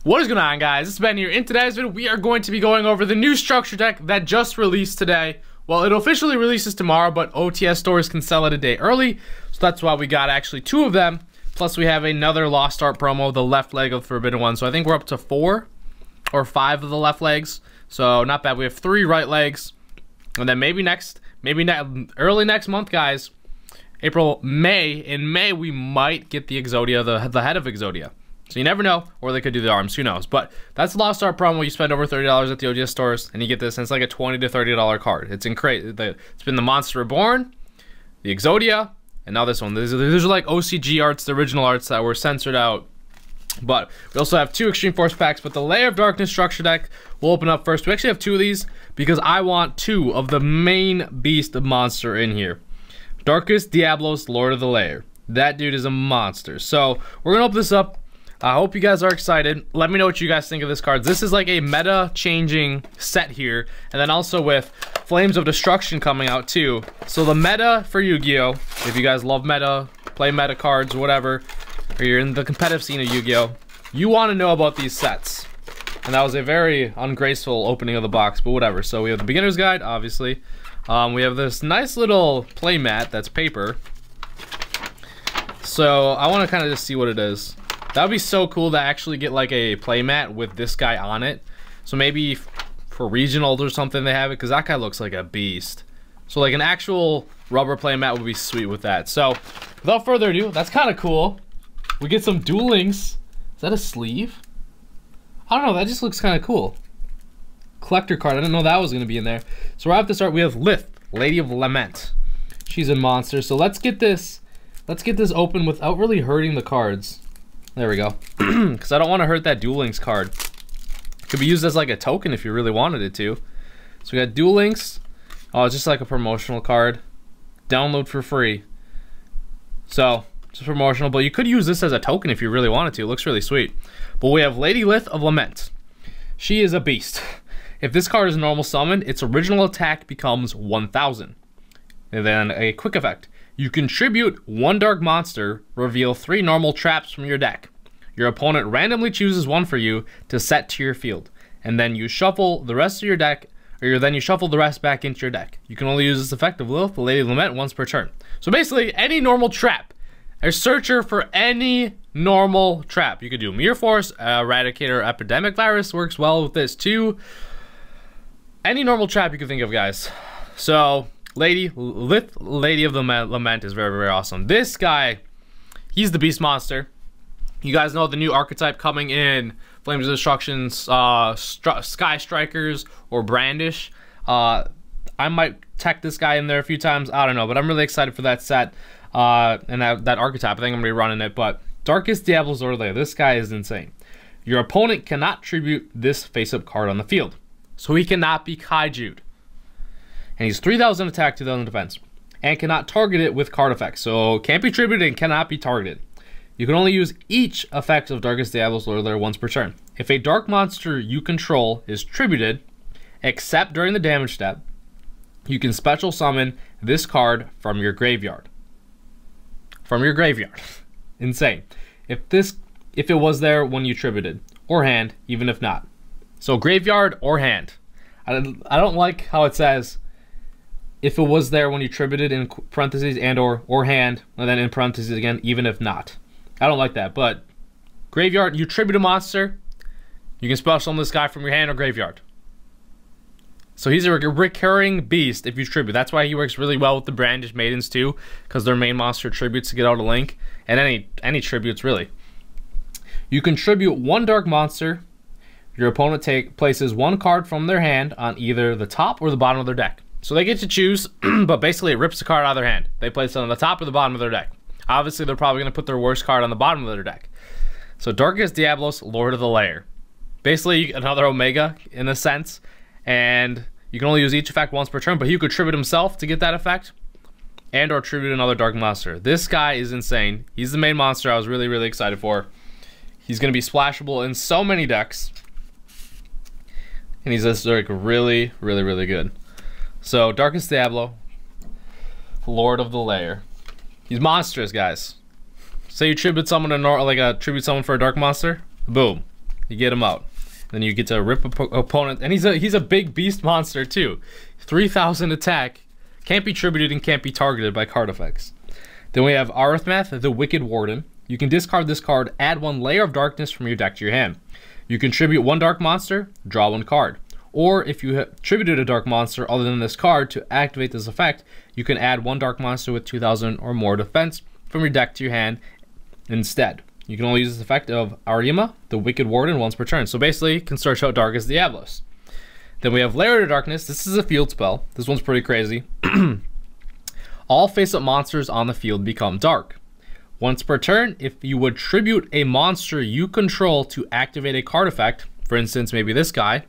What is going on, guys? It's Ben here. In today's video, we are going to be going over the new structure deck that just released today. Well, it officially releases tomorrow, but OTS stores can sell it a day early. So that's why we got actually 2 of them. Plus, we have another Lost Art promo, the left leg of the Forbidden One. So I think we're up to 4 or 5 of the left legs. So not bad. We have 3 right legs. And then maybe early next month, guys, May, in May, we might get the Exodia, the head of Exodia. So you never know, or they could do the arms, who knows. But that's the Lost Art promo. You spend over $30 at the OGS stores, and you get this, and it's like a $20 to $30 card. It's incredible. It's been the Monster Reborn, the Exodia, and now this one. These are like OCG arts, the original arts that were censored out. But we also have 2 Extreme Force packs, but the Lair of Darknes structure deck will open up first. We actually have 2 of these, because I want 2 of the main beast monster in here. Darkest Diabolos, Lord of the Lair. That dude is a monster. So we're going to open this up. I hope you guys are excited. Let me know what you guys think of this card. This is like a meta-changing set here. And then also with Flames of Destruction coming out too. So the meta for Yu-Gi-Oh! If you guys love meta, play meta cards, whatever, or you're in the competitive scene of Yu-Gi-Oh!, you want to know about these sets. And that was a very ungraceful opening of the box, but whatever. So we have the beginner's guide, obviously. We have this nice little play mat that's paper. So I want to kind of just see what it is. That would be so cool to actually get like a playmat with this guy on it. So maybe for regionals or something they have it, because that guy looks like a beast. So like an actual rubber playmat would be sweet with that. So without further ado, that's kind of cool. We get some Duel Links. Is that a sleeve? I don't know, that just looks kind of cool. Collector card, I didn't know that was going to be in there. So right off the start, we have Lith, Lady of Lament. She's a monster. So let's get this open without really hurting the cards. There we go. Because I don't want to hurt that Duel Links card. It could be used as like a token if you really wanted it to. So we got Duel Links. Oh, it's just like a promotional card. Download for free. So, it's promotional, but you could use this as a token if you really wanted to. It looks really sweet. But we have Lady Lith of Lament. She is a beast. If this card is normal summoned, its original attack becomes 1,000. And then a quick effect. You contribute 1 dark monster, reveal 3 normal traps from your deck. Your opponent randomly chooses 1 for you to set to your field. And then you shuffle the rest of your deck, or then you shuffle the rest back into your deck. You can only use this effect of Lilith, the Lady of Lament, once per turn. So basically, any normal trap. A searcher for any normal trap. You could do Mirror Force, Eradicator, Epidemic Virus works well with this too. Any normal trap you can think of, guys. So, Lady of the Lament is very, very awesome. This guy, he's the beast monster. You guys know the new archetype coming in Flames of Destruction, Sky Strikers, or Brandish. I might tech this guy in there a few times. I don't know, but I'm really excited for that set and that archetype. I think I'm going to be running it. But Darkest Diabolos, Lord of the Lair. This guy is insane. Your opponent cannot tribute this face-up card on the field. So he cannot be kaiju'd. And he's 3,000 attack, 2,000 defense. And cannot target it with card effects. So can't be tributed and cannot be targeted. You can only use each effect of Darkest Diabolos, Lord of the Lair once per turn. If a dark monster you control is tributed, except during the damage step, you can special summon this card from your graveyard. From your graveyard. Insane. If it was there when you tributed. Or hand, even if not. So graveyard or hand. I don't like how it says if it was there when you tributed in parentheses and or hand, and then in parentheses again, even if not. I don't like that, but graveyard, you tribute a monster, you can special summon this guy from your hand or graveyard. So he's a recurring beast if you tribute. That's why he works really well with the Brandish Maidens too, because their main monster tributes to get out a link, and any tributes really. You contribute 1 dark monster. Your opponent places 1 card from their hand on either the top or the bottom of their deck. So they get to choose, but basically it rips the card out of their hand. They place it on the top or the bottom of their deck. Obviously, they're probably going to put their worst card on the bottom of their deck. So Darkest Diabolos, Lord of the Lair. Basically, another Omega in a sense. And you can only use each effect once per turn, but he could tribute himself to get that effect. And or tribute another dark monster. This guy is insane. He's the main monster I was really, really excited for. He's going to be splashable in so many decks. And he's just like really, really, really good. So, Darkest Diablo, Lord of the Lair. He's monstrous, guys. Say you tribute someone to tribute someone for a dark monster, boom. You get him out. Then you get to rip opponent, and he's a big beast monster too. 3,000 attack, can't be tributed and can't be targeted by card effects. Then we have Arithmath, the Wicked Warden. You can discard this card, add 1 Lair of Darkness from your deck to your hand. You can tribute 1 dark monster, draw 1 card. Or if you have tributed a dark monster other than this card to activate this effect, you can add 1 dark monster with 2,000 or more defense from your deck to your hand instead. You can only use this effect of Arima, the Wicked Warden, once per turn. So basically, you can search out Darkest Diabolos. Then we have Lair of Darknes. This is a field spell. This one's pretty crazy. All face-up monsters on the field become dark. Once per turn, if you would tribute a monster you control to activate a card effect, for instance, maybe this guy,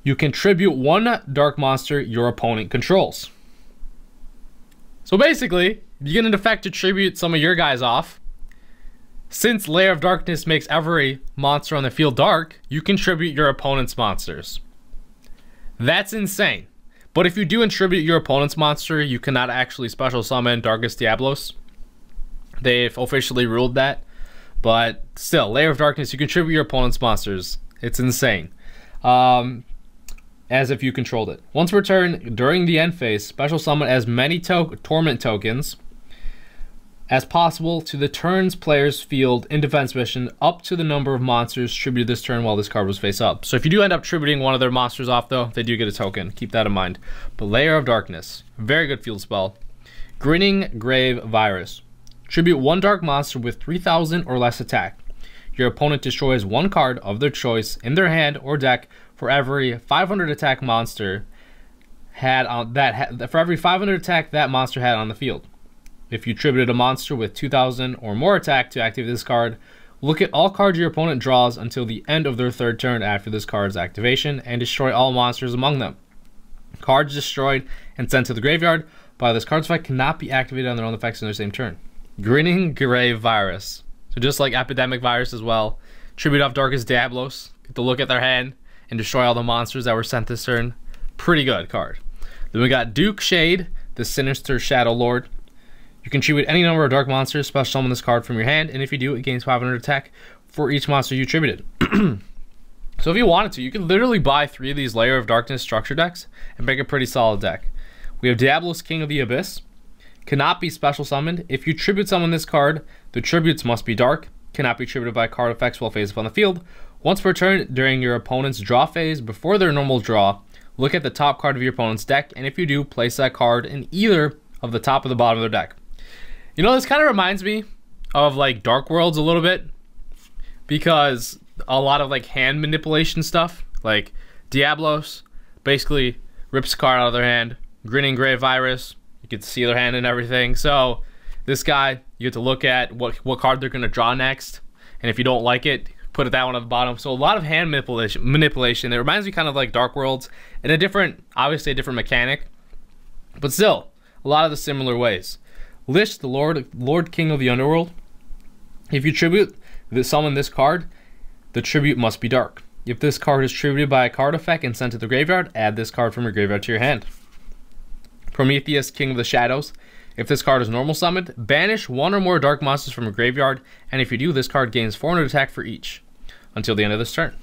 you can tribute 1 dark monster your opponent controls. So basically, you get an effect to tribute some of your guys off. Since Lair of Darkness makes every monster on the field dark, you can tribute your opponent's monsters. That's insane. But if you do tribute your opponent's monster, you cannot actually special summon Darkest Diabolos. They've officially ruled that. But still, Lair of Darkness, you can tribute your opponent's monsters. It's insane. As if you controlled it. Once per turn, during the end phase, special summon as many torment tokens as possible to the turn's player's field in defense mission up to the number of monsters tributed this turn while this card was face up. So if you do end up tributing one of their monsters off though, they do get a token. Keep that in mind. But Lair of Darkness, very good field spell. Grinning Grave Virus. Tribute 1 dark monster with 3,000 or less attack. Your opponent destroys 1 card of their choice in their hand or deck for every 500 attack monster had on for every 500 attack that monster had on the field. If you tributed a monster with 2,000 or more attack to activate this card, look at all cards your opponent draws until the end of their 3rd turn after this card's activation and destroy all monsters among them. Cards destroyed and sent to the graveyard by this card's effect cannot be activated on their own effects in their same turn. Grinning Grave Virus. So just like Epidemic Virus as well, tribute off Darkest Diabolos, get to look at their hand and destroy all the monsters that were sent this turn. Pretty good card. Then we got Duke Shade, the Sinister Shadow Lord. You can tribute any number of dark monsters, special summon this card from your hand, and if you do, it gains 500 attack for each monster you tributed. So if you wanted to, you could literally buy 3 of these Lair of Darkness structure decks and make a pretty solid deck. We have Diabolos, King of the Abyss. Cannot be special summoned. If you tribute summon this card, the tributes must be dark. Cannot be tributed by card effects while face up on the field. Once per turn during your opponent's draw phase, before their normal draw, look at the top card of your opponent's deck, and if you do, place that card in either of the top or the bottom of their deck. You know, this kind of reminds me of like Dark Worlds a little bit, because a lot of like hand manipulation stuff, like Diabolos basically rips a card out of their hand, Grinning Grave Virus, you get to see their hand and everything. So this guy, you get to look at what card they're going to draw next, and if you don't like it, put that one at the bottom. So a lot of hand manipulation. It reminds me kind of like Dark Worlds in a different, obviously a different mechanic, but still a lot of the similar ways. Lish, the Lord King of the Underworld. If you summon this card, the tribute must be dark. If this card is tributed by a card effect and sent to the graveyard, add this card from your graveyard to your hand. Prometheus, King of the Shadows. If this card is normal summoned, banish 1 or more dark monsters from a graveyard, and if you do, this card gains 400 attack for each until the end of this turn.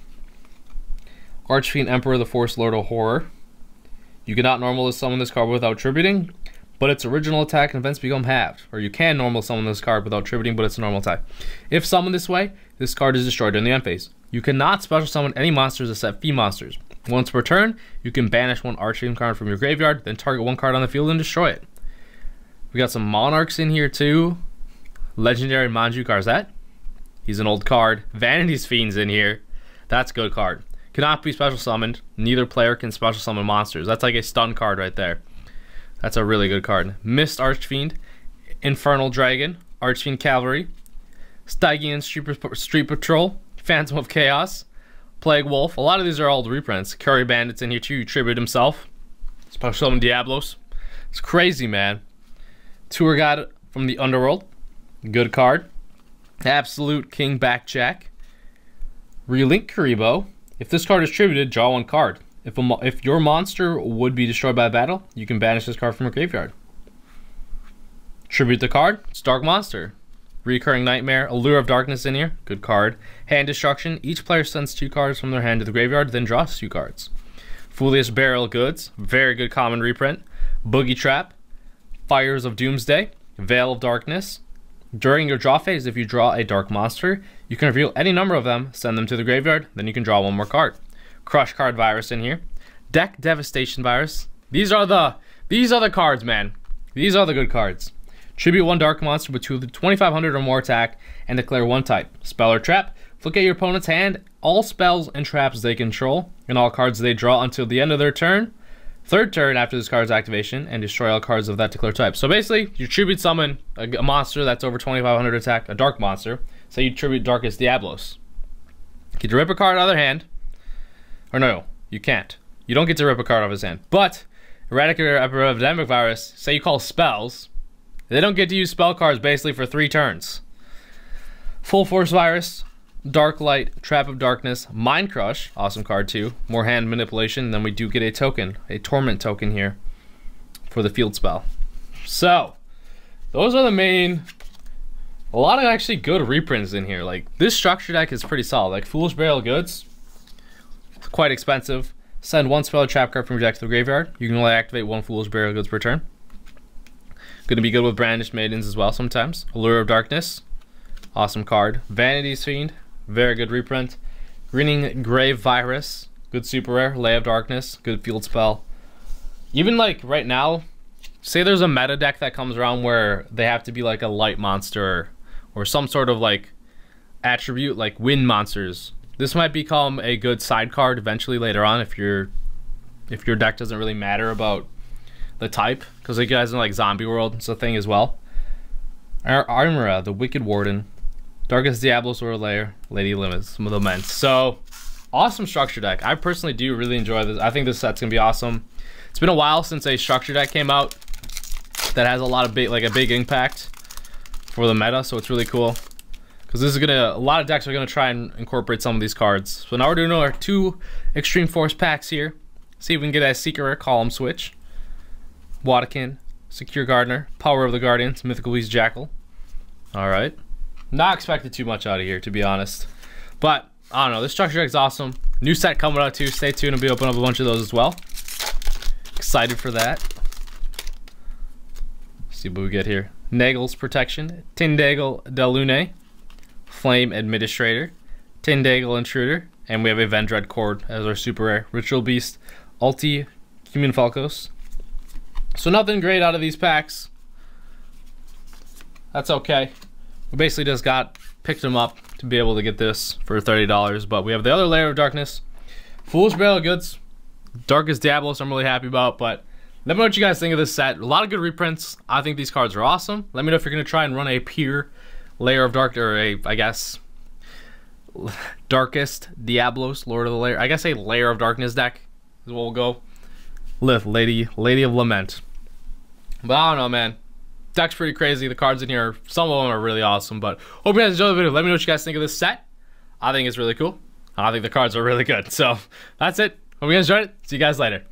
Archfiend, Emperor, the Force Lord of Horror. You cannot normal summon this card without tributing, but its original attack and events become halved. Or you can normal summon this card without tributing, but it's a normal attack. If summoned this way, this card is destroyed during the end phase. You cannot special summon any monsters except fee monsters. Once per turn, you can banish 1 Archfiend card from your graveyard, then target 1 card on the field and destroy it. We got some Monarchs in here too. Legendary Manju Garzette. He's an old card. Vanity's Fiend's in here. That's a good card. Cannot be special summoned. Neither player can special summon monsters. That's like a stun card right there. That's a really good card. Mist Archfiend, Infernal Dragon, Archfiend Cavalry, Stygian Street Patrol, Phantom of Chaos, Plague Wolf. A lot of these are old reprints. Curry Bandit's in here too. You tribute himself. Special summon Diabolos. It's crazy, man. Tour Guide from the Underworld. Good card. Absolute King Backjack. Relink Karibo. If this card is tributed, draw 1 card. If your monster would be destroyed by battle, you can banish this card from your graveyard. Tribute the card. It's Dark Monster. Recurring Nightmare, a Lair of Darknes in here, good card. Hand Destruction, each player sends 2 cards from their hand to the graveyard, then draws 2 cards. Foolish Burial Goods, very good common reprint. Boogie Trap, Fires of Doomsday, Veil of Darkness. During your draw phase, if you draw a dark monster, you can reveal any number of them, send them to the graveyard, then you can draw 1 more card. Crush Card Virus in here. Deck Devastation Virus. These are the cards, man. These are the good cards. Tribute 1 dark monster with 2,500 or more attack and declare 1 type. Spell or trap. Look at your opponent's hand, all spells and traps they control, and all cards they draw until the end of their turn. 3rd turn after this card's activation, and destroy all cards of that declared type. So basically, you tribute summon a monster that's over 2,500 attack, a dark monster. Say you tribute Darkest Diabolos. You get to rip a card out of their hand. Or no, you can't. You don't get to rip a card out of his hand. But, Eradicator Epidemic Virus, say you call spells, they don't get to use spell cards basically for 3 turns. Full Force Virus, Dark Light, Trap of Darkness, Mind Crush, awesome card too. More hand manipulation, then we do get a token, a Torment token here for the field spell. So, those are the main, a lot of actually good reprints in here. Like, this structure deck is pretty solid. Like, Foolish Burial Goods, quite expensive. Send 1 spell or trap card from your deck to the graveyard. You can only activate 1 Foolish Burial Goods per turn. Going to be good with Brandished Maidens as well sometimes. Lair of Darknes, awesome card. Vanity's Fiend, very good reprint. Grinning Grave Virus, good super rare. Lair of Darknes, good field spell. Even like right now, say there's a meta deck that comes around where they have to be like a light monster or some sort of like attribute like wind monsters. This might become a good side card eventually later on if your deck doesn't really matter about the type, because like guys in like Zombie World, it's a thing as well. Armora, the Wicked Warden, Darkest Diabolos or Lair, Lady Limits, some of the men. So awesome structure deck. I personally do really enjoy this. I think this set's gonna be awesome. It's been a while since a structure deck came out that has a lot of a big impact for the meta, so it's really cool. Because this is a lot of decks are gonna try and incorporate some of these cards. So now we're doing our 2 Extreme Force packs here. See if we can get a secret rare column switch. Wadakin, Secure Gardener, Power of the Guardians, Mythical Beast Jackal. Alright. Not expected too much out of here, to be honest. But, I don't know, this structure deck is awesome. New set coming out too. Stay tuned, I'll be opening up a bunch of those as well. Excited for that. Let's see what we get here. Nagel's Protection, Tyndale Delune, Flame Administrator, Tyndale Intruder, and we have a Vendread Cord as our super rare. Ritual Beast, Ulti, Human Falcos. So nothing great out of these packs. That's okay. We basically just picked them up to be able to get this for $30. But we have the other Lair of Darkness, Foolish Burial Goods, Darkest Diabolos I'm really happy about. But let me know what you guys think of this set. A lot of good reprints. I think these cards are awesome. Let me know if you're going to try and run a pure Lair of Darkness, or I guess, Darkest Diabolos, Lord of the Lair. I guess a Lair of Darkness deck is what we'll go. Lady of Lament. But I don't know, man. Deck's pretty crazy. The cards in here, some of them are really awesome. But hope you guys enjoyed the video. Let me know what you guys think of this set. I think it's really cool. I think the cards are really good. So that's it. Hope you guys enjoyed it. See you guys later.